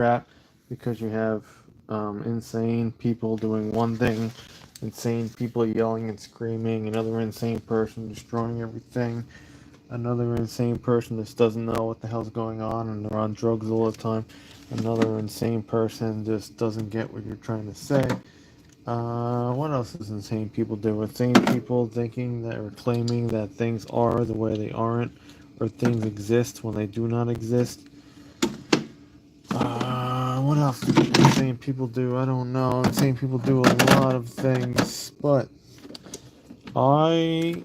crap because you have insane people doing one thing, insane people yelling and screaming, another insane person destroying everything, another insane person that doesn't know what the hell's going on and they're on drugs all the time, another insane person just doesn't get what you're trying to say. What else does insane people do? Insane people thinking that or claiming that things are the way they aren't, or things exist when they do not exist. What else do insane people do? I don't know. Insane people do a lot of things, but I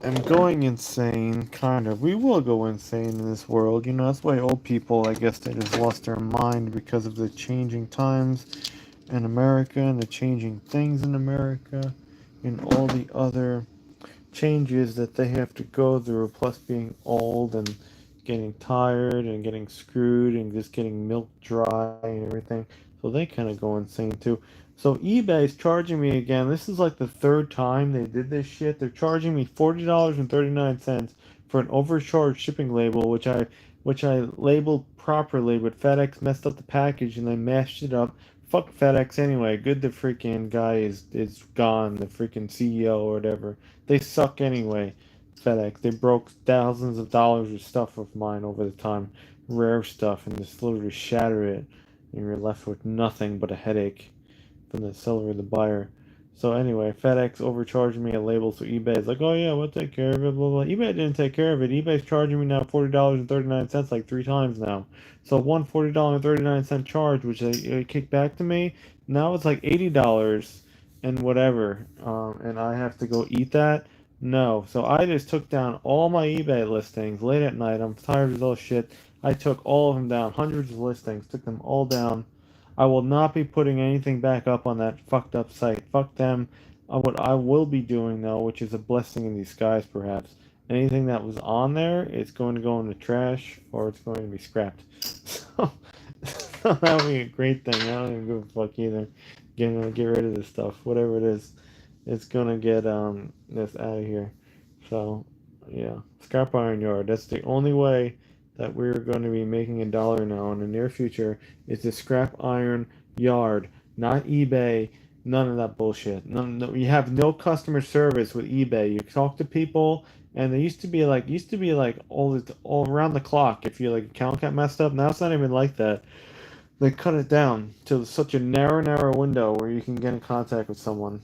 am going insane, kind of. We will go insane in this world. You know, that's why old people, I guess, they just lost their mind because of the changing times in America and the changing things in America and all the other changes that they have to go through, plus being old and getting tired and getting screwed and just getting milk dry and everything. So they kind of go insane too. So eBay's charging me again. This is like the third time they did this shit. They're charging me $40.39 for an overcharged shipping label, which I labeled properly, but FedEx messed up the package and they mashed it up. Fuck FedEx anyway. Good the freaking guy is gone, the freaking CEO or whatever. They suck anyway. FedEx. They broke thousands of dollars of stuff of mine over the time. Rare stuff, and just literally shatter it. And you're left with nothing but a headache from the seller or the buyer. So anyway, FedEx overcharged me a label, so eBay is like, oh yeah, we'll take care of it, blah blah. eBay didn't take care of it. eBay's charging me now $40.39 like 3 times now. So one $40.39 charge, which they kicked back to me, now it's like $80 and whatever. And I have to go eat that. No, so I just took down all my eBay listings late at night. I'm tired of those shit. I took all of them down, hundreds of listings, took them all down. I will not be putting anything back up on that fucked up site. Fuck them. What I will be doing though, which is a blessing in disguise perhaps, anything that was on there, it's going to go in the trash or it's going to be scrapped. So that would be a great thing. I don't even give a fuck either. Get rid of this stuff, whatever it is. It's gonna get this out of here. So yeah, scrap iron yard. That's the only way that we're going to be making a dollar now in the near future is the scrap iron yard, not eBay. None of that bullshit. No, you have no customer service with eBay. You talk to people, and they used to be like all around the clock. If your like account got messed up, now it's not even like that. They cut it down to such a narrow window where you can get in contact with someone.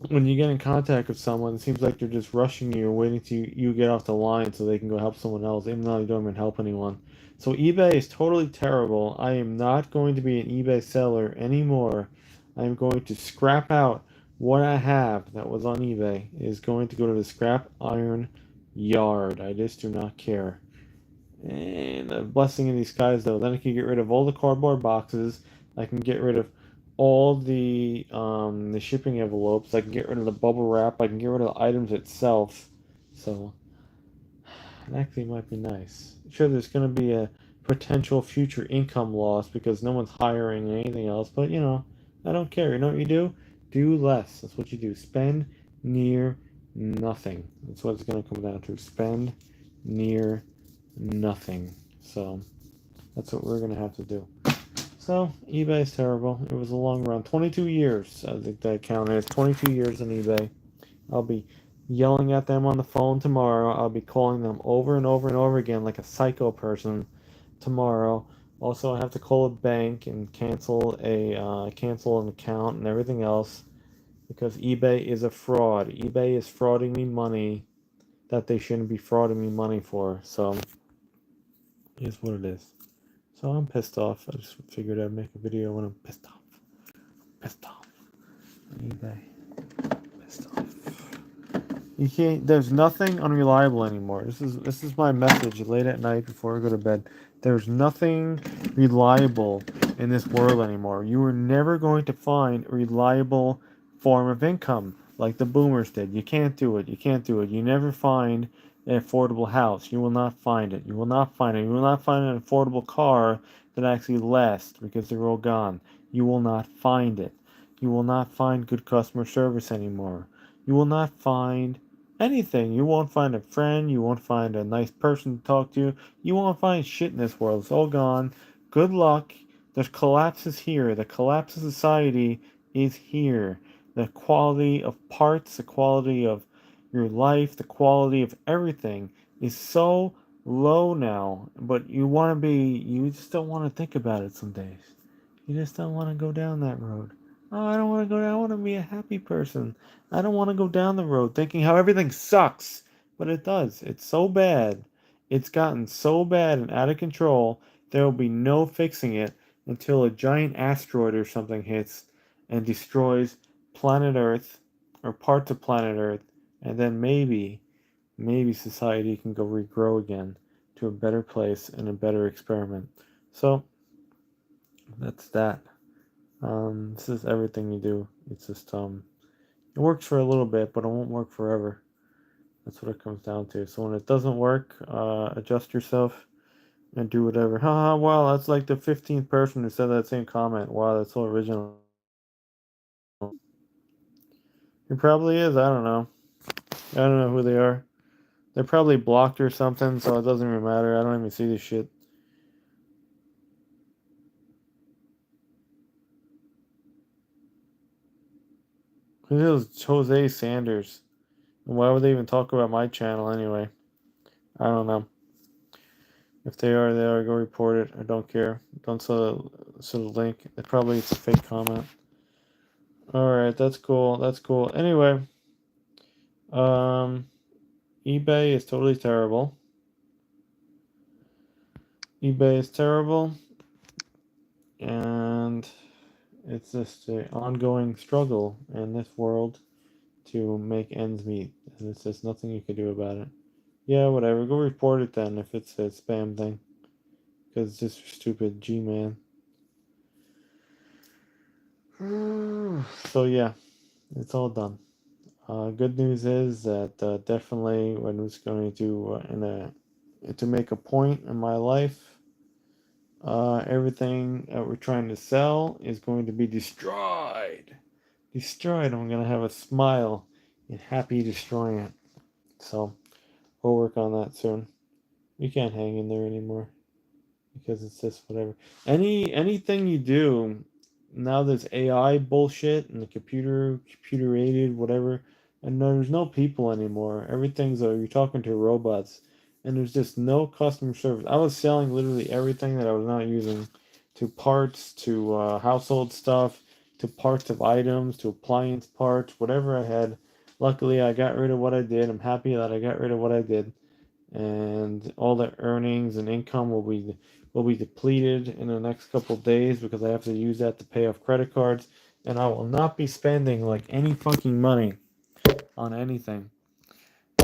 When you get in contact with someone, it seems like they're just rushing you, waiting to you get off the line so they can go help someone else, even though you don't even help anyone. So eBay is totally terrible. I am not going to be an eBay seller anymore. I am going to scrap out what I have that was on eBay. It is going to go to the scrap iron yard. I just do not care. And a blessing in disguise, though. Then I can get rid of all the cardboard boxes. I can get rid of all the shipping envelopes. I can get rid of the bubble wrap. I can get rid of the items itself. So it actually might be nice. Sure, there's going to be a potential future income loss because no one's hiring anything else. But you know, I don't care. You know what you do? Do less. That's what you do. Spend near nothing. That's what it's going to come down to. Spend near nothing. So that's what we're going to have to do. So eBay is terrible. It was a long run. 22 years, I think that count is. 22 years on eBay. I'll be yelling at them on the phone tomorrow. I'll be calling them over and over and over again like a psycho person tomorrow. Also, I have to call a bank and cancel an account and everything else because eBay is a fraud. eBay is frauding me money that they shouldn't be frauding me money for. So, here's what it is. So I'm pissed off. I just figured I'd make a video when I'm pissed off. Pissed off. eBay. Pissed off. You can't. There's nothing unreliable anymore. This is my message late at night before I go to bed. There's nothing reliable in this world anymore. You are never going to find a reliable form of income like the boomers did. You can't do it. You can't do it. You never find an affordable house. You will not find it. You will not find it. You will not find an affordable car that actually lasts because they're all gone. You will not find it. You will not find good customer service anymore. You will not find anything. You won't find a friend. You won't find a nice person to talk to. You won't find shit in this world. It's all gone. Good luck. The collapse is here. The collapse of society is here. The quality of parts, the quality of your life, the quality of everything is so low now. But you just don't want to think about it some days. You just don't want to go down that road. Oh, I don't want to go down. I want to be a happy person. I don't want to go down the road thinking how everything sucks. But it does. It's so bad. It's gotten so bad and out of control. There will be no fixing it until a giant asteroid or something hits and destroys planet Earth or parts of planet Earth. And then maybe society can go regrow again to a better place and a better experiment. So that's that. This is everything you do. It's just it works for a little bit, but it won't work forever. That's what it comes down to. So when it doesn't work, adjust yourself and do whatever. Haha, wow, that's like the 15th person who said that same comment. Wow, that's so original. He probably is. I don't know. I don't know who they are. They're probably blocked or something, so it doesn't even matter. I don't even see this shit. Who is Jose Sanders? And why would they even talk about my channel anyway? I don't know. If they are, they are. Go report it. I don't care. Don't sell the link. It's a fake comment. Alright, that's cool. That's cool. Anyway, um, eBay is totally terrible. eBay is terrible, and it's just an ongoing struggle in this world to make ends meet, and it's just nothing you can do about it. Yeah, whatever. Go report it then if it's a spam thing, because it's just stupid G-man. So yeah, it's all done. Good news is that definitely when it's going to make a point in my life, everything that we're trying to sell is going to be destroyed. Destroyed. I'm gonna have a smile and happy destroying it. So we'll work on that soon. You can't hang in there anymore because it's just whatever. Anything you do now, there's AI bullshit and the computer aided whatever, and there's no people anymore. Everything's you're talking to robots, and there's just no customer service. I was selling literally everything that I was not using, to parts, to household stuff, to parts of items, to appliance parts, whatever I had. Luckily, I got rid of what I did. I'm happy that I got rid of what I did, and all the earnings and income will be depleted in the next couple of days because I have to use that to pay off credit cards, and I will not be spending like any fucking money on anything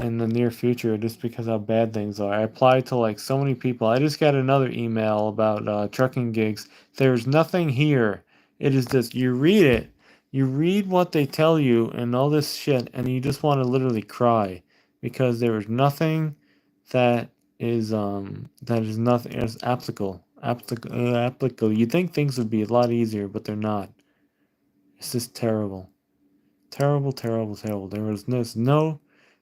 in the near future just because how bad things are. I applied to like so many people. I just got another email about trucking gigs. There's nothing here. It is just you read it, you read what they tell you and all this shit, and you just want to literally cry because there is nothing that is nothing is applicable. You think things would be a lot easier, but they're not. It's just terrible. Terrible, terrible, terrible. There's no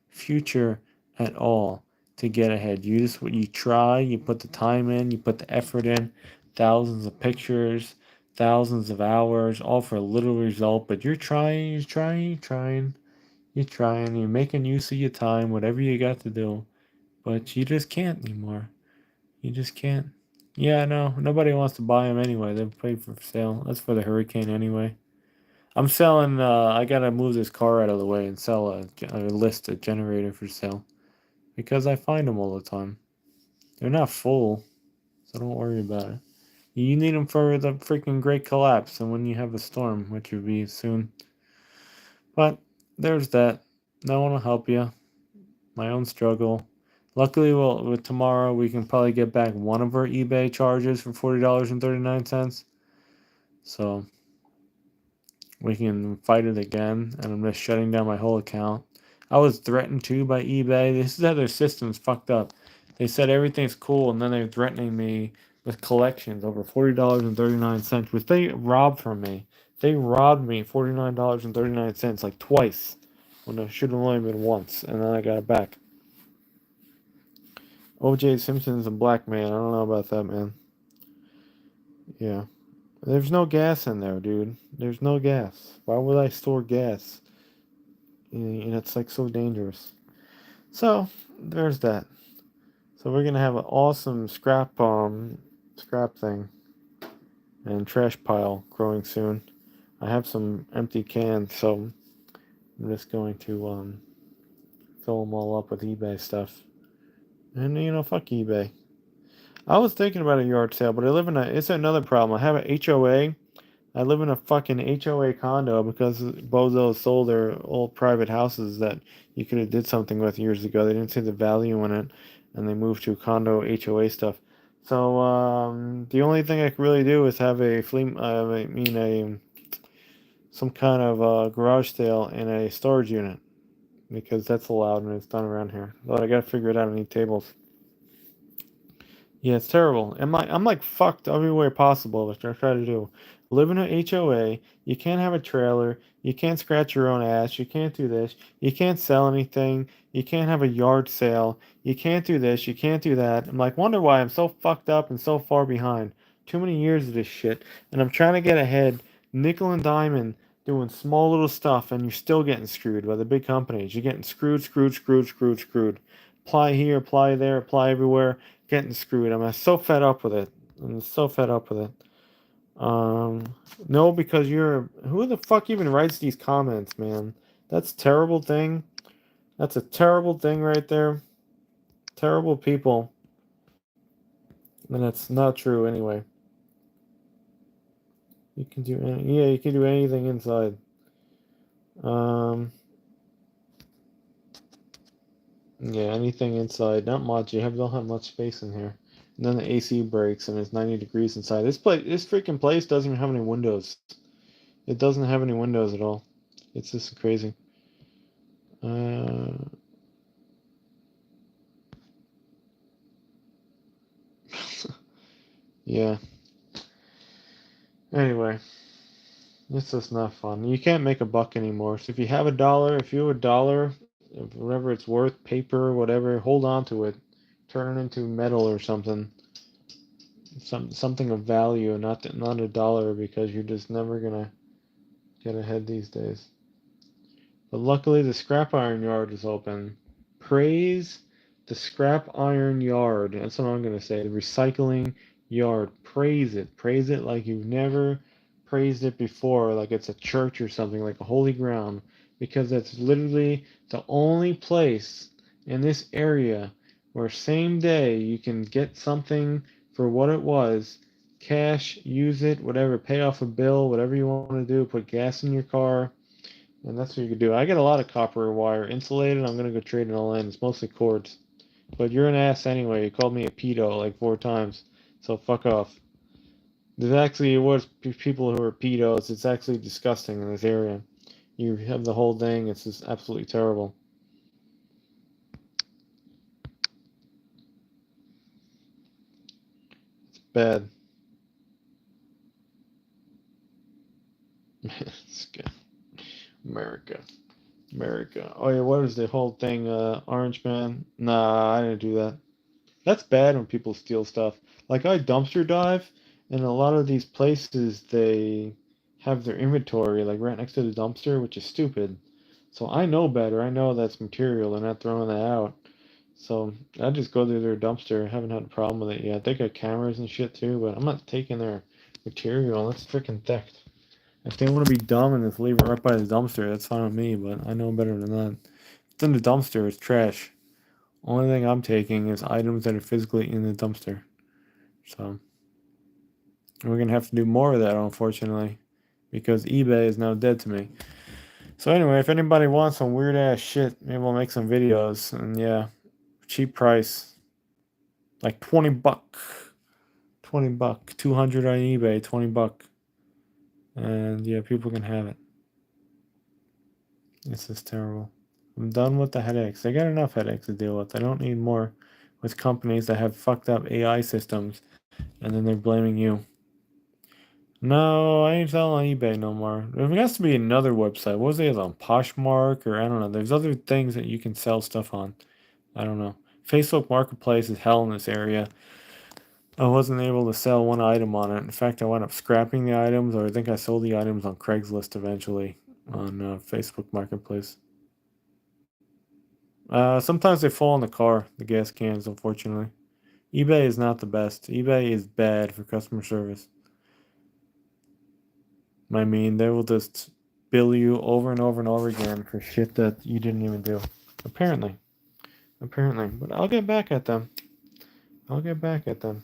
future at all to get ahead. You try, you put the time in, you put the effort in, thousands of pictures, thousands of hours, all for a little result, but you're trying, you're making use of your time, whatever you got to do, but you just can't anymore. You just can't. Yeah, no, nobody wants to buy them anyway. They're paid for sale. That's for the hurricane anyway. I'm selling. I gotta move this car out of the way and sell a generator for sale because I find them all the time. They're not full, so don't worry about it. You need them for the freaking great collapse and when you have a storm, which will be soon. But there's that. No one will help you. My own struggle. Luckily, with tomorrow we can probably get back one of our eBay charges for $40.39. So we can fight it again, and I'm just shutting down my whole account. I was threatened too by eBay. This is how their system's fucked up. They said everything's cool, and then they're threatening me with collections over $40.39, which they robbed from me. They robbed me $49.39 like twice, when it should have only been once, and then I got it back. OJ Simpson's a black man. I don't know about that, man. Yeah. There's no gas in there, dude. There's no gas. Why would I store gas? And it's like so dangerous. So there's that. So we're gonna have an awesome scrap thing and trash pile growing soon. I have some empty cans, so I'm just going to fill them all up with eBay stuff. And fuck eBay. I was thinking about a yard sale, but I live in a. It's another problem. I have an HOA. I live in a fucking HOA condo because Bozos sold their old private houses that you could have did something with years ago. They didn't see the value in it, and they moved to condo HOA stuff. So the only thing I could really do is have a I mean a some kind of garage sale in a storage unit because that's allowed and it's done around here. But I gotta figure it out. I need tables. Yeah, it's terrible. I'm like fucked every way possible, which I try to do. Live in an HOA, you can't have a trailer, you can't scratch your own ass, you can't do this, you can't sell anything, you can't have a yard sale, you can't do this, you can't do that. I'm like, wonder why I'm so fucked up and so far behind. Too many years of this shit, and I'm trying to get ahead, nickel and diamond, doing small little stuff, and you're still getting screwed by the big companies. You're getting screwed, screwed, screwed, screwed, screwed. Apply here, apply there, apply everywhere getting screwed. I'm so fed up with it. I'm so fed up with it. Um, no, because you're who the fuck even writes these comments, man? That's a terrible thing. That's a terrible thing right there. Terrible people, and that's not true anyway. You can do yeah, you can do anything inside. Um, yeah, anything inside. Not much. Don't have much space in here. And then the AC breaks and it's 90 degrees inside. This freaking place doesn't even have any windows. It doesn't have any windows at all. It's just crazy. Uh, yeah. Anyway, it's just not fun. You can't make a buck anymore. So if you have a dollar, if you have a dollar, whatever it's worth, paper, whatever, hold on to it. Turn it into metal or something. Something of value, not a dollar, because you're just never gonna get ahead these days. But luckily, the scrap iron yard is open. Praise the scrap iron yard. That's what I'm going to say. The recycling yard. Praise it. Praise it like you've never praised it before, like it's a church or something, like a holy ground. Because that's literally the only place in this area where same day you can get something for what it was, cash, use it, whatever, pay off a bill, whatever you want to do, put gas in your car and that's what you could do. I get a lot of copper wire insulated. I'm gonna go trade it all in. It's mostly cords. But you're an ass anyway. You called me a pedo like 4 times. So fuck off. There's actually was people who are pedos. It's actually disgusting in this area. You have the whole thing. It's just absolutely terrible. It's bad. It's good. America. America. Oh yeah, what is the whole thing? Orange Man? Nah, I didn't do that. That's bad when people steal stuff. Like I dumpster dive, and a lot of these places they have their inventory like right next to the dumpster, which is stupid. So I know better. I know that's material. They're not throwing that out. So I just go to their dumpster. I haven't had a problem with it yet. They got cameras and shit too, but I'm not taking their material. That's freaking theft. If they want to be dumb and just leave it right by the dumpster, that's fine with me. But I know better than that. It's in the dumpster. It's trash. Only thing I'm taking is items that are physically in the dumpster. So we're gonna have to do more of that, unfortunately, because eBay is now dead to me. So anyway, if anybody wants some weird ass shit, maybe we'll make some videos. And yeah, cheap price, like $20, $20, 200 on eBay, $20, and yeah, people can have it. This is terrible. I'm done with the headaches. I got enough headaches to deal with. I don't need more with companies that have fucked up AI systems, and then they're blaming you. No, I ain't selling on eBay no more. There has to be another website. What was it on Poshmark or I don't know. There's other things that you can sell stuff on. I don't know. Facebook Marketplace is hell in this area. I wasn't able to sell one item on it. In fact, I wound up scrapping the items, or I think I sold the items on Craigslist eventually on Facebook Marketplace. Sometimes they fall in the car, the gas cans, unfortunately. eBay is not the best. eBay is bad for customer service. I mean, they will just bill you over and over and over again for shit that you didn't even do. Apparently. Apparently. But I'll get back at them. I'll get back at them.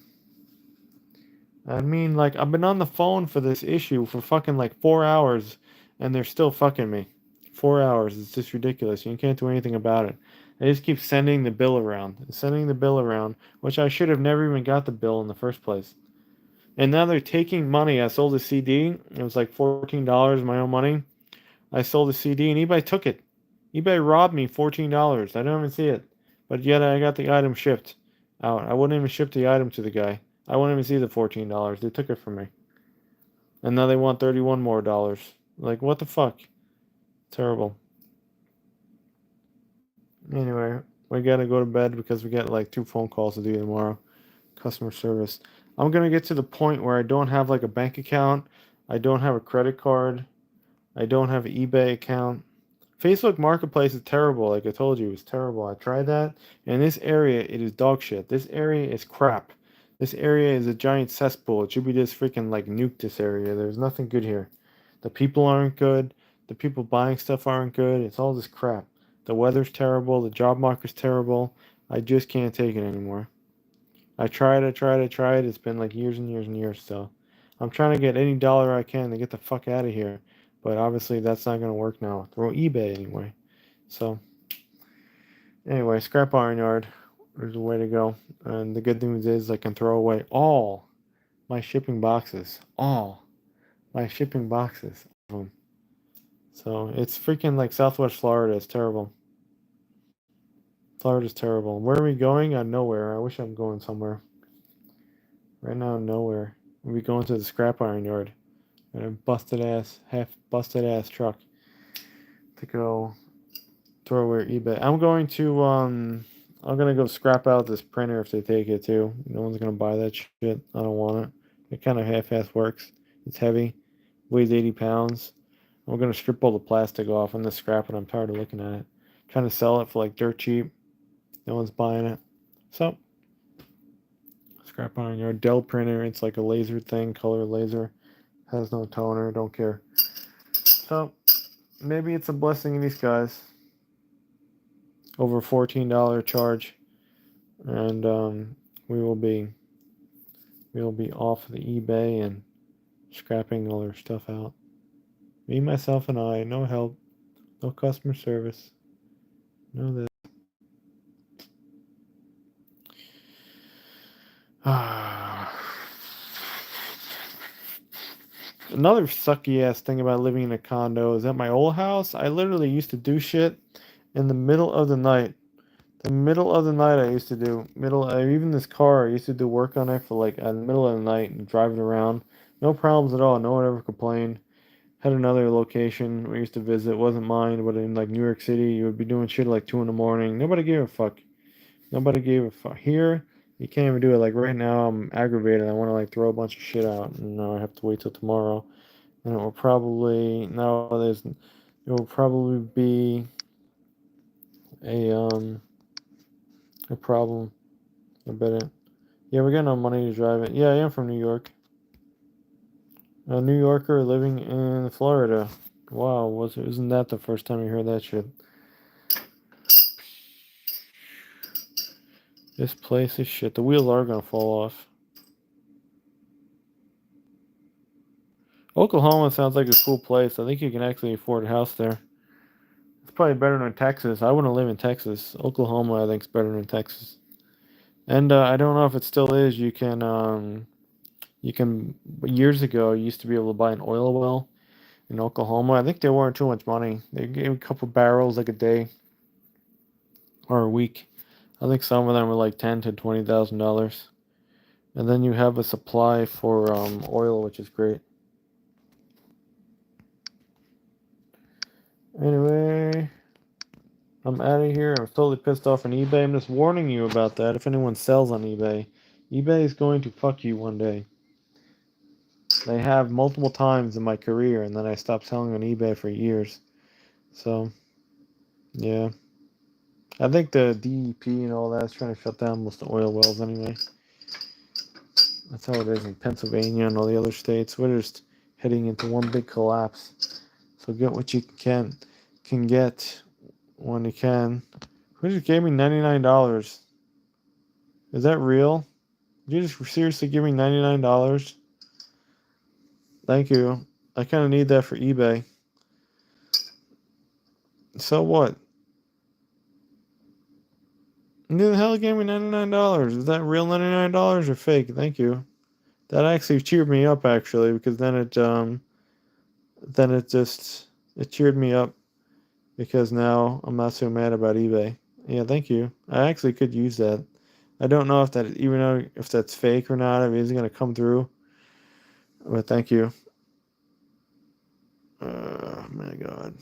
I mean, like, I've been on the phone for this issue for fucking like 4 hours, and they're still fucking me. 4 hours. It's just ridiculous. You can't do anything about it. They just keep sending the bill around. Sending the bill around, which I should have never even got the bill in the first place. And now they're taking money. I sold a CD. It was like $14, my own money. I sold a CD and eBay took it. eBay robbed me $14. I don't even see it. But yet I got the item shipped out. I wouldn't even ship the item to the guy. I wouldn't even see the $14. They took it from me. And now they want 31 more dollars. Like, what the fuck? Terrible. Anyway, we gotta go to bed because we got like 2 phone calls to do tomorrow. Customer service. I'm gonna get to the point where I don't have like a bank account. I don't have a credit card. I don't have an eBay account. Facebook Marketplace is terrible. Like I told you, it's terrible. I tried that. In this area, it is dog shit. This area is crap. This area is a giant cesspool. It should be just freaking like nuke this area. There's nothing good here. The people aren't good. The people buying stuff aren't good. It's all this crap. The weather's terrible. The job market's terrible. I just can't take it anymore. I tried. It's been like years and years and years. So I'm trying to get any dollar I can to get the fuck out of here. But obviously that's not going to work now. Through eBay anyway. So anyway, scrap iron yard. There's a way to go. And the good news is I can throw away all my shipping boxes. All my shipping boxes. So it's freaking like Southwest Florida. It's terrible. Florida's terrible. Where are we going? Nowhere. I wish I'm going somewhere. Right now, nowhere. We'll be going to the scrap iron yard. And a busted ass, half busted ass truck to go throw away eBay. I'm gonna go scrap out this printer if they take it too. No one's gonna buy that shit. I don't want it. It kind of half-ass works. It's heavy, weighs 80 pounds. I'm gonna strip all the plastic off and then scrap it. I'm tired of looking at it. Trying to sell it for like dirt cheap. No one's buying it. So, scrap iron yard. Dell printer. It's like a laser thing, color laser. Has no toner. Don't care. So, maybe it's a blessing in disguise. Over $14 charge, and we will be off the eBay and scrapping all their stuff out. Me, myself, and I. No help. No customer service. No this. Another sucky ass thing about living in a condo is at my old house, I literally used to do shit in the middle of the night. The middle of the night I used to do even this car I used to do work on it for like in the middle of the night and drive it around. No problems at all. No one ever complained. Had another location we used to visit. It wasn't mine, but in like New York City, you would be doing shit at like 2 in the morning. Nobody gave a fuck. Nobody gave a fuck. Here, you can't even do it. Like right now, I'm aggravated. I want to like throw a bunch of shit out, and now I have to wait till tomorrow. And it will probably nowadays it will probably be a a problem. I bet it. Yeah, we got no money to drive it. Yeah, I am from New York. A New Yorker living in Florida. Wow, isn't that the first time you heard that shit? This place is shit. The wheels are gonna fall off. Oklahoma sounds like a cool place. I think you can actually afford a house there. It's probably better than Texas. I wouldn't live in Texas. Oklahoma, I think, is better than Texas. And I don't know if it still is. You can. Years ago, you used to be able to buy an oil well in Oklahoma. I think they weren't too much money. They gave a couple barrels like a day or a week. I think some of them were like $10,000 to $20,000, and then you have a supply for oil, which is great. Anyway, I'm out of here. I'm totally pissed off on eBay. I'm just warning you about that. If anyone sells on eBay, eBay is going to fuck you one day. They have multiple times in my career, and then I stopped selling on eBay for years. So, yeah. I think the DEP and all that's trying to shut down most of the oil wells anyway. That's how it is in Pennsylvania and all the other states. We're just heading into one big collapse. So get what you can get when you can. Who just gave me $99? Is that real? Did you just seriously give me $99? Thank you. I kind of need that for eBay. So what? Who the hell gave me $99? Is that real $99 or fake? Thank you. That actually cheered me up actually, because then it cheered me up because now I'm not so mad about eBay. Yeah, thank you. I actually could use that. I don't know if that even though if that's fake or not, if it's gonna come through. But thank you. Oh my god.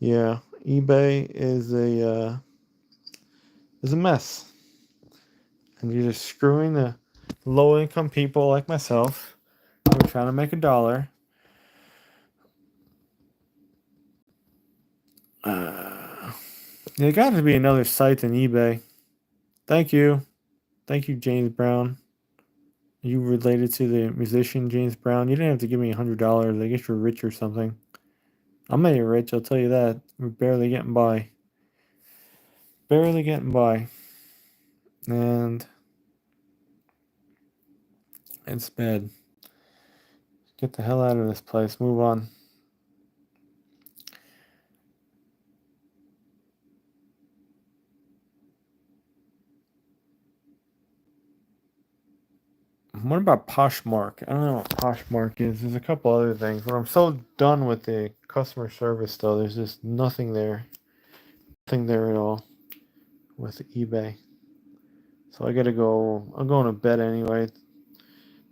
Yeah, eBay is a mess, and you're just screwing the low income people like myself who are trying to make a dollar. There got to be another site than eBay. Thank you. Thank you, James Brown. You related to the musician James Brown? You didn't have to give me $100. I guess you're rich or something. I'm not even rich, I'll tell you that. We're barely getting by. Barely getting by. And it's bad. Get the hell out of this place. Move on. What about Poshmark? I don't know what Poshmark is. There's a couple other things, but I'm so done with the customer service though. There's just nothing there. Nothing there at all with eBay. So I gotta go. I'm going to bed anyway.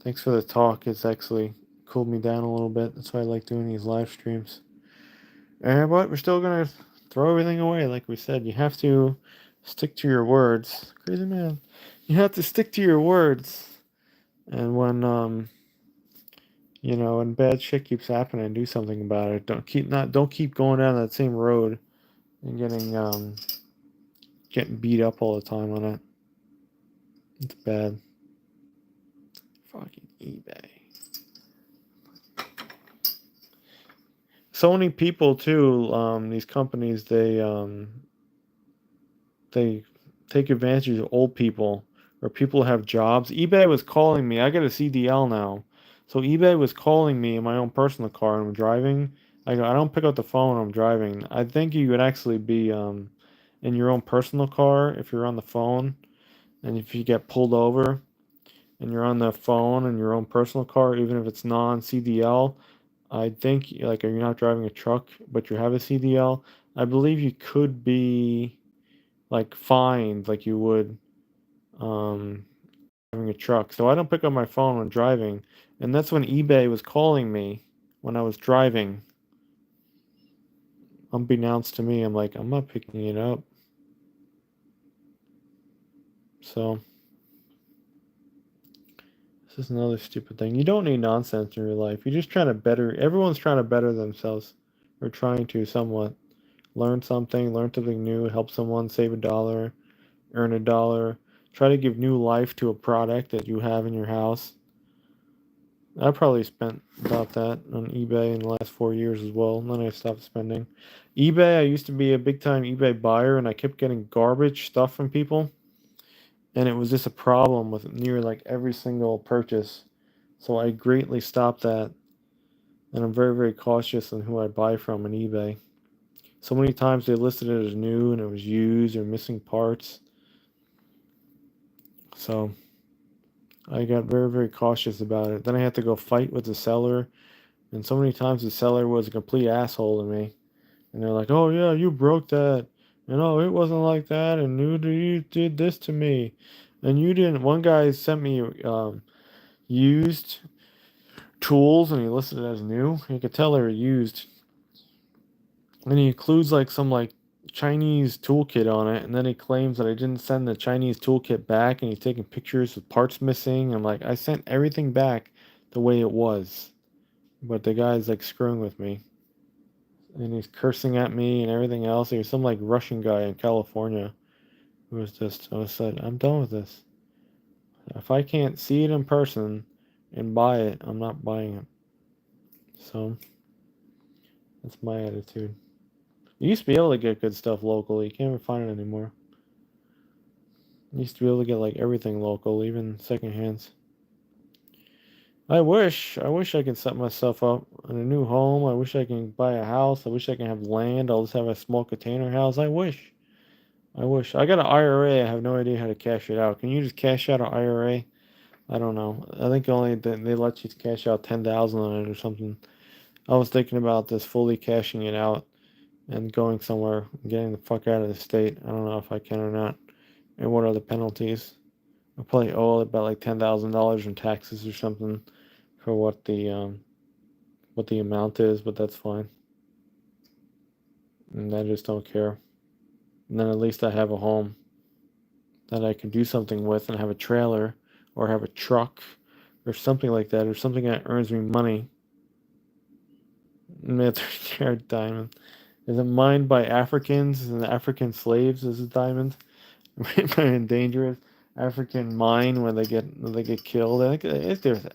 Thanks for the talk. It's actually cooled me down a little bit. That's why I like doing these live streams. But we're still gonna throw everything away, like we said. You have to stick to your words. Crazy man. You have to stick to your words. And when when bad shit keeps happening, do something about it. Don't keep going down that same road and getting beat up all the time on it. It's bad. Fucking eBay. So many people too. These companies they take advantage of old people or people who have jobs. eBay was calling me. I got a CDL now, so eBay was calling me in my own personal car and I'm driving. I go, I don't pick up the phone when I'm driving. I think you would actually be in your own personal car if you're on the phone, and if you get pulled over and you're on the phone in your own personal car, even if it's non-CDL. I think like you're not driving a truck, but you have a CDL. I believe you could be like fined like you would um, having a truck. So I don't pick up my phone when driving, and that's when eBay was calling me when I was driving. Unbeknownst to me, I'm like, I'm not picking it up. So this is another stupid thing. You don't need nonsense in your life. You're just trying to better. Everyone's trying to better themselves, or trying to somewhat learn something new, help someone save a dollar, earn a dollar, try to give new life to a product that you have in your house. I probably spent about that on eBay in the last 4 years as well. And then I stopped spending. eBay, I used to be a big time eBay buyer and I kept getting garbage stuff from people. And it was just a problem with near like every single purchase. So I greatly stopped that. And I'm very, very cautious on who I buy from on eBay. So many times they listed it as new and it was used or missing parts. So I got very, very cautious about it. Then I had to go fight with the seller. And so many times the seller was a complete asshole to me. And they're like, oh, yeah, you broke that. And oh, it wasn't like that. And you did this to me. And you didn't. One guy sent me used tools and he listed it as new. You could tell they were used. And he includes like some like Chinese toolkit on it, and then he claims that I didn't send the Chinese toolkit back, and he's taking pictures with parts missing. And like, I sent everything back the way it was, but the guy's like screwing with me, and he's cursing at me and everything else. He was some like Russian guy in California who was just, I said, I'm done with this. If I can't see it in person and buy it, I'm not buying it. So that's my attitude. You used to be able to get good stuff locally. You can't even find it anymore. You used to be able to get like everything local, even secondhands. I wish I could set myself up in a new home. I wish I can buy a house. I wish I can have land. I'll just have a small container house. I wish. I wish. I got an IRA. I have no idea how to cash it out. Can you just cash out an IRA? I don't know. I think only they let you cash out 10,000 on it or something. I was thinking about this fully cashing it out and going somewhere, getting the fuck out of the state. I don't know if I can or not. And what are the penalties? I probably owe about like $10,000 in taxes or something for what the amount is, but that's fine. And I just don't care. And then at least I have a home that I can do something with and have a trailer or have a truck or something like that, or something that earns me money. Carat diamond. Is it mined by Africans and African slaves as a diamond? By endangered African mine when they get killed. I think if there's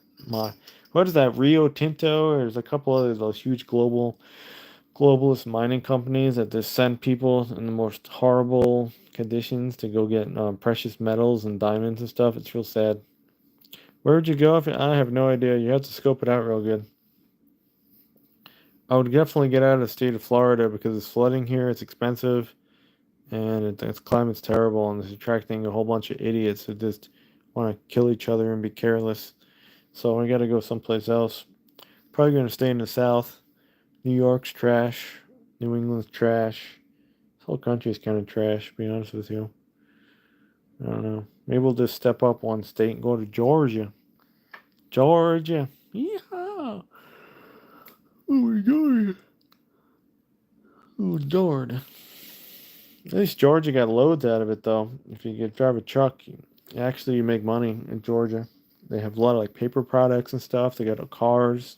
what is that, Rio Tinto? Or there's a couple of those huge globalist mining companies that just send people in the most horrible conditions to go get precious metals and diamonds and stuff. It's real sad. Where would you go if I have no idea? You have to scope it out real good. I would definitely get out of the state of Florida because it's flooding here. It's expensive, and its climate's terrible, and it's attracting a whole bunch of idiots who just want to kill each other and be careless. So I got to go someplace else. Probably going to stay in the South. New York's trash. New England's trash. This whole country's kind of trash, to be honest with you. I don't know. Maybe we'll just step up one state and go to Georgia. Georgia. Yeehaw. Oh my God. Oh Lord. At least Georgia got loads out of it, though. If you could drive a truck, actually you make money in Georgia. They have a lot of like paper products and stuff. They got cars.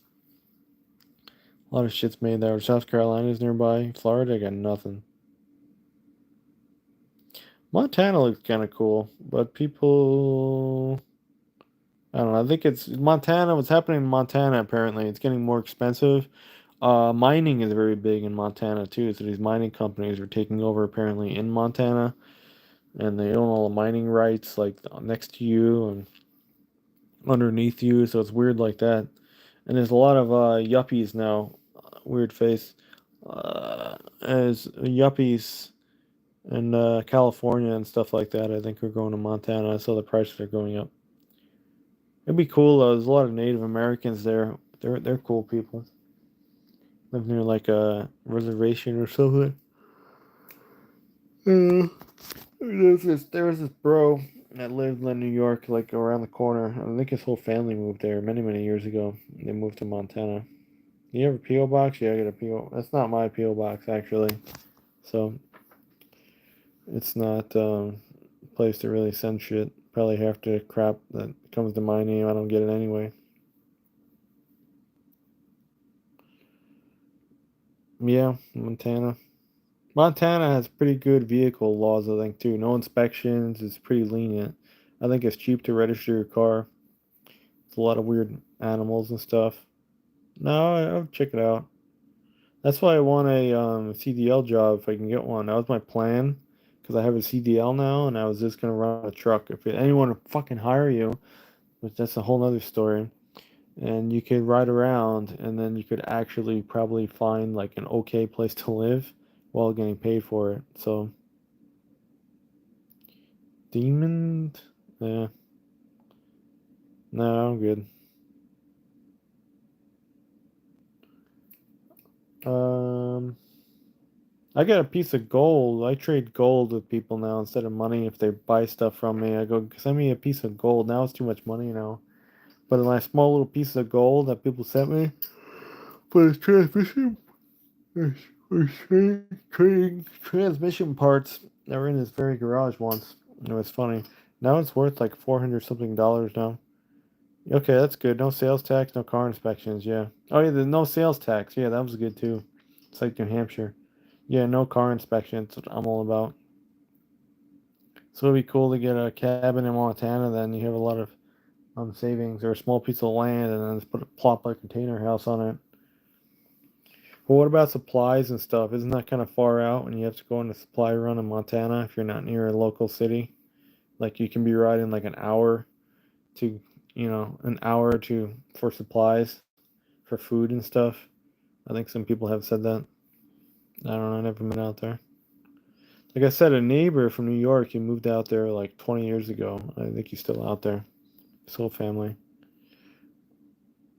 A lot of shit's made there. South Carolina's nearby. Florida got nothing. Montana looks kind of cool, but people, I don't know. I think it's Montana. What's happening in Montana? Apparently, it's getting more expensive. Mining is very big in Montana too. So these mining companies are taking over apparently in Montana, and they own all the mining rights like next to you and underneath you. So it's weird like that. And there's a lot of yuppies now. Weird face. As yuppies in California and stuff like that, I think are going to Montana. I saw the prices are going up. It'd be cool though. There's a lot of Native Americans there. They're cool people. Live near like a reservation or something. There was this bro that lived in New York, like around the corner. I think his whole family moved there many years ago. They moved to Montana. You have a PO box? Yeah, I got a PO. That's not my PO box actually, so it's not a place to really send shit. Probably half the crap that comes to my name, I don't get it anyway. Yeah, Montana. Montana has pretty good vehicle laws, I think, too. No inspections. It's pretty lenient. I think it's cheap to register your car. It's a lot of weird animals and stuff. No, I'll check it out. That's why I want a CDL job if I can get one. That was my plan because I have a CDL now, and I was just gonna run a truck. If anyone would fucking hire you, but that's a whole nother story. And you could ride around, and then you could actually probably find like an okay place to live while getting paid for it. So, demon, yeah, no, I'm good. Um, I got a piece of gold. I trade gold with people now instead of money. If they buy stuff from me, I go send me a piece of gold. Now it's too much money, But my small little piece of gold that people sent me for this transmission, Trading transmission parts that were in this very garage once. It was funny. Now it's worth like 400 something dollars now. Okay, that's good. No sales tax, no car inspections. Yeah. Oh yeah, there's no sales tax. Yeah, that was good too. It's like New Hampshire. Yeah, no car inspections. That's what I'm all about. So it'd be cool to get a cabin in Montana. Then you have a lot of savings or a small piece of land, and then just plop a container house on it. But what about supplies and stuff? Isn't that kind of far out when you have to go on a supply run in Montana if you're not near a local city? Like you can be riding like an hour to, an hour to for supplies for food and stuff. I think some people have said that. I don't know. I never been out there. Like I said, a neighbor from New York, he moved out there like 20 years ago. I think he's still out there. His whole family.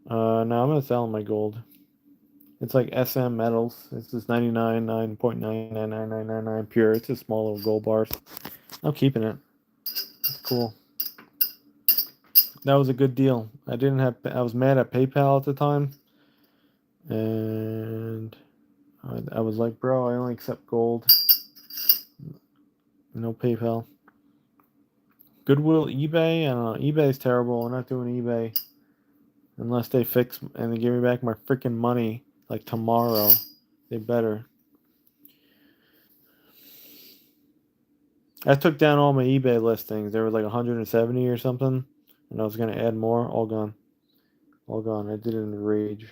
Now I'm gonna sell my gold. It's like SM metals. It's just 99.99999 pure. It's just small little gold bars. I'm keeping it. It's cool. That was a good deal. I was mad at PayPal at the time, and I was like, bro, I only accept gold. No PayPal. Goodwill, eBay. I don't know. eBay's terrible. I'm not doing eBay unless they fix and they give me back my freaking money like tomorrow. They better. I took down all my eBay listings. There was like 170 or something, and I was gonna add more. All gone. All gone. I did it in a rage.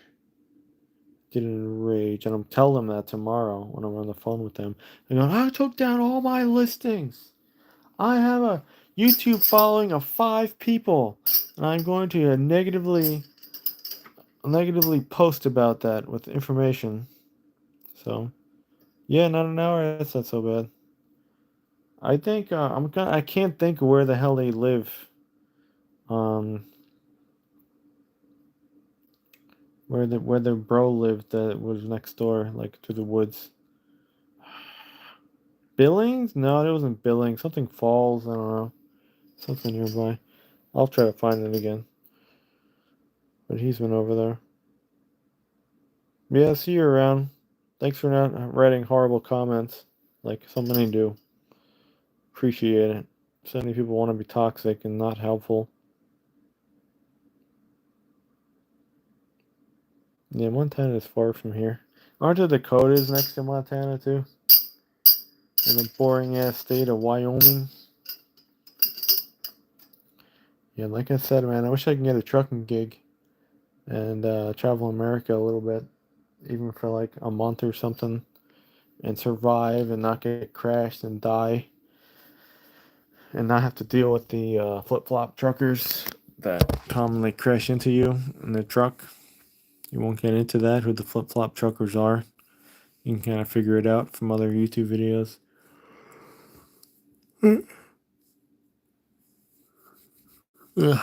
Did it in a rage, and I'm telling them that tomorrow when I'm on the phone with them. They're going, I took down all my listings. I have a YouTube following of 5 people, and I'm going to negatively post about that with information. So, yeah, not an hour. That's not so bad. I think I can't think of where the hell they live. Um, where the bro lived that was next door, like to the woods. Billings? No, it wasn't Billings. Something Falls. I don't know. Something nearby. I'll try to find it again. But he's been over there. Yeah, see you around. Thanks for not writing horrible comments like so many do. Appreciate it. So many people want to be toxic and not helpful. Yeah, Montana is far from here. Aren't the Dakotas next to Montana too? In the boring ass state of Wyoming. Yeah, like I said, man, I wish I could get a trucking gig and travel America a little bit, even for like a month or something, and survive and not get crashed and die, and not have to deal with the flip flop truckers that commonly crash into you in the truck. You won't get into that, who the flip flop truckers are. You can kind of figure it out from other YouTube videos. Ugh.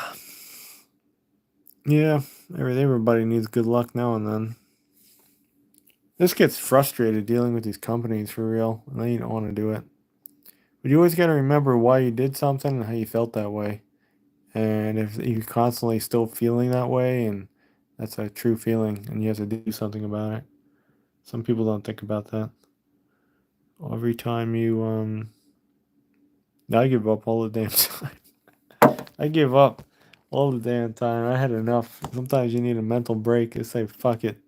Yeah, everybody needs good luck now and then. This gets frustrated dealing with these companies for real, and then you don't want to do it. But you always got to remember why you did something and how you felt that way. And if you're constantly still feeling that way, and that's a true feeling, and you have to do something about it. Some people don't think about that. Every time I give up all the damn time. I give up all the damn time. I had enough. Sometimes you need a mental break. It's like, fuck it.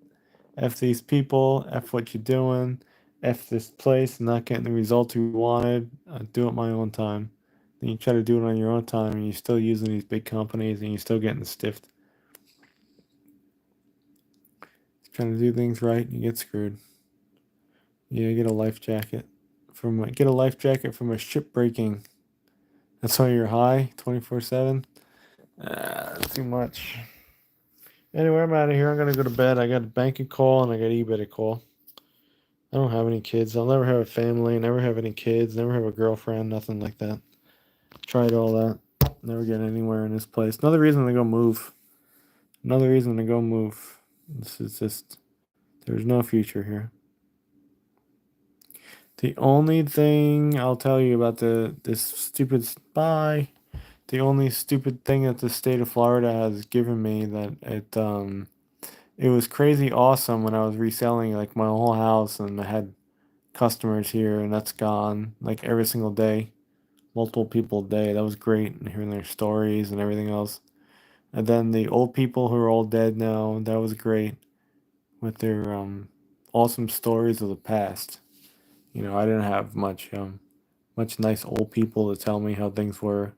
F these people, F what you're doing, F this place, not getting the results you wanted. Do it my own time. Then you try to do it on your own time, and you're still using these big companies, and you're still getting stiffed. Trying to do things right, you get screwed. Yeah, get a life jacket from a ship breaking. That's why you're high 24/7. Too much. Anyway, I'm out of here. I'm gonna go to bed. I got a banking call and I got eBay to call. I don't have any kids. I'll never have a family, never have any kids, never have a girlfriend, nothing like that. Tried all that. Never get anywhere in this place. Another reason to go move. Another reason to go move. This is just, there's no future here. The only thing I'll tell you about this stupid bye. The only stupid thing that the state of Florida has given me that it was crazy awesome when I was reselling like my whole house and I had customers here and that's gone like every single day, multiple people a day. That was great and hearing their stories and everything else. And then the old people who are all dead now, that was great with their awesome stories of the past. You know, I didn't have much nice old people to tell me how things were,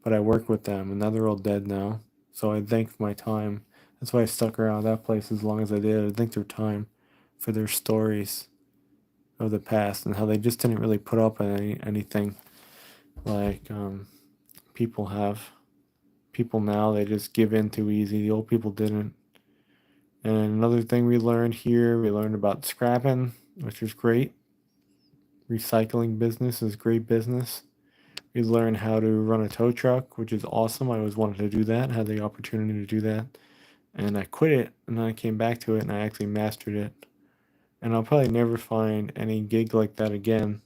but I worked with them and now they're all dead now. So I thank my time. That's why I stuck around that place as long as I did. I thank their time for their stories of the past and how they just didn't really put up with anything like people have. People now, they just give in too easy. The old people didn't. And another thing we learned here, we learned about scrapping, which was great. Recycling business is great business. We learned how to run a tow truck, which is awesome. I always wanted to do that, had the opportunity to do that. And I quit it, and then I came back to it, and I actually mastered it. And I'll probably never find any gig like that again.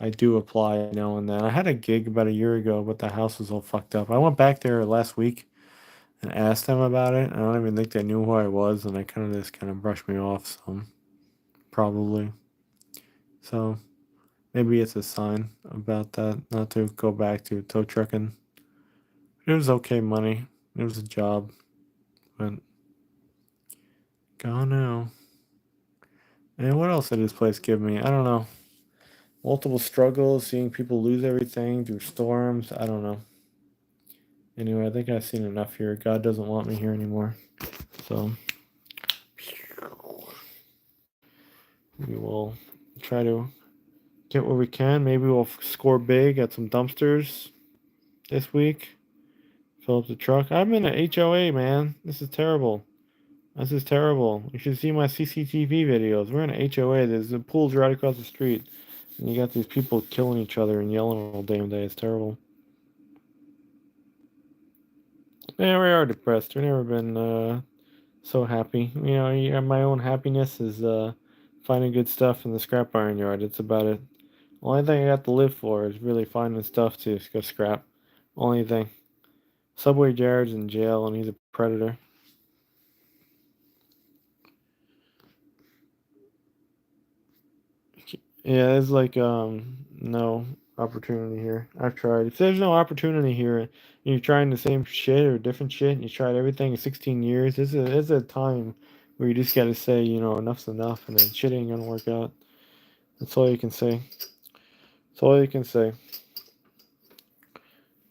I do apply now and then. I had a gig about a year ago, but the house was all fucked up. I went back there last week and asked them about it. I don't even think they knew who I was, and they kind of brushed me off some, probably. So maybe it's a sign about that, not to go back to tow trucking. It was okay money. It was a job, but gone now. And what else did this place give me? I don't know. Multiple struggles, seeing people lose everything through storms. I don't know. Anyway, I think I've seen enough here. God doesn't want me here anymore. So we will try to get what we can. Maybe we'll score big at some dumpsters this week. Fill up the truck. I'm in an HOA, man. This is terrible. This is terrible. You should see my CCTV videos. We're in an HOA. There's the pool's right across the street. And you got these people killing each other and yelling all damn day. It's terrible. Yeah, we are depressed. We've never been so happy. You know, my own happiness is finding good stuff in the scrap iron yard. It's about it. Only thing I got to live for is really finding stuff to go scrap. Only thing. Subway Jared's in jail and he's a predator. Yeah, there's like no opportunity here. I've tried. If there's no opportunity here and you're trying the same shit or different shit and you tried everything in 16 years, there's a time where you just gotta say, you know, enough's enough and then shit ain't gonna work out. That's all you can say. That's all you can say.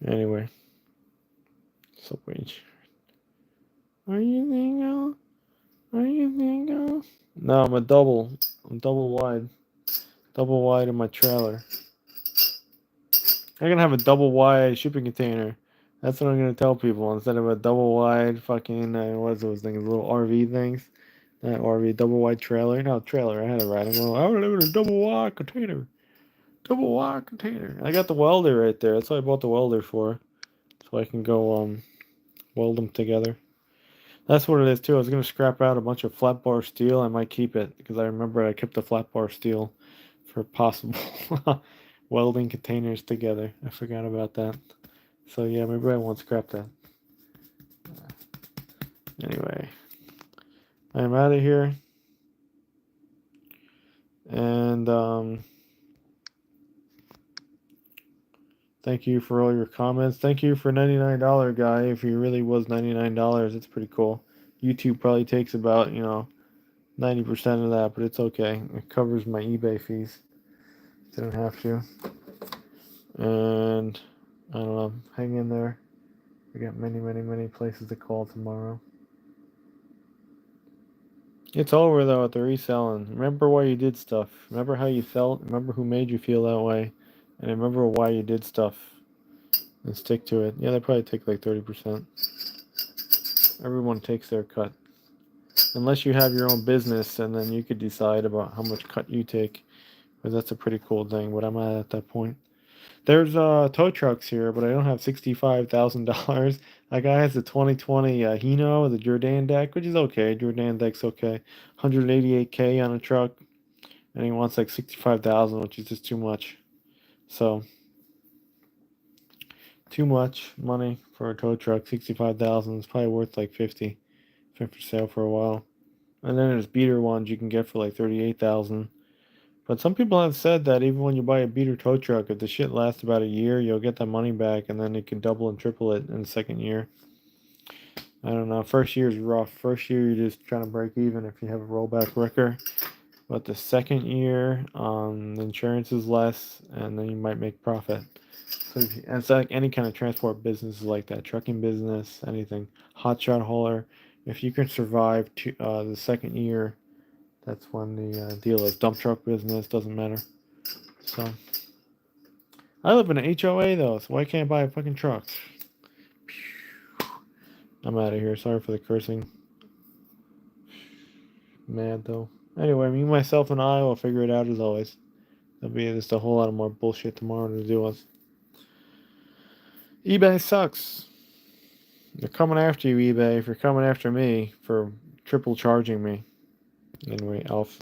Anyway. So wait. Are you single? Are you single? No, I'm a double. I'm double wide. Double wide in my trailer. I'm gonna have a double wide shipping container. That's what I'm gonna tell people instead of a double wide fucking what's those things, little RV things. Not RV, double wide trailer. No trailer. I had it right. I'm going. I would live in a double wide container. Double wide container. I got the welder right there. That's what I bought the welder for, so I can go weld them together. That's what it is too. I was gonna scrap out a bunch of flat bar steel. I might keep it because I remember I kept the flat bar steel for possible welding containers together. I forgot about that. So yeah, maybe I won't scrap that. Anyway, I'm out of here, and thank you for all your comments. Thank you for $99 guy. If he really was $99, it's pretty cool. YouTube probably takes about 90% of that, but it's okay. It covers my eBay fees. Didn't have to. And I don't know. Hang in there. We got many, many, many places to call tomorrow. It's over though at the reselling. Remember why you did stuff. Remember how you felt. Remember who made you feel that way. And remember why you did stuff. And stick to it. Yeah, they probably take like 30%. Everyone takes their cut. Unless you have your own business and then you could decide about how much cut you take. Because that's a pretty cool thing. But I'm not at that point. There's tow trucks here, but I don't have $65,000. That guy has a 2020 Hino with a Jordan deck, which is okay. Jordan deck's okay. 188K on a truck, and he wants like 65,000, which is just too much. So too much money for a tow truck. 65,000 is probably worth like 50 for sale for a while. And then there's beater ones you can get for like 38,000. But some people have said that even when you buy a beater tow truck, if the shit lasts about a year, you'll get that money back, and then it can double and triple it in the second year. I don't know. First year is rough. First year you're just trying to break even if you have a rollback wrecker. But the second year, the insurance is less, and then you might make profit. So and it's like any kind of transport business is like that. Trucking business, anything. Hotshot hauler. If you can survive the second year, that's when the deal is. Dump truck business, doesn't matter. So I live in an HOA though, so why can't I buy a fucking truck? I'm out of here. Sorry for the cursing. Mad though. Anyway, me, myself, and I will figure it out as always. There'll be just a whole lot of more bullshit tomorrow to do with. eBay sucks. They're coming after you, eBay, if you're coming after me for triple charging me. Anyway, Elf.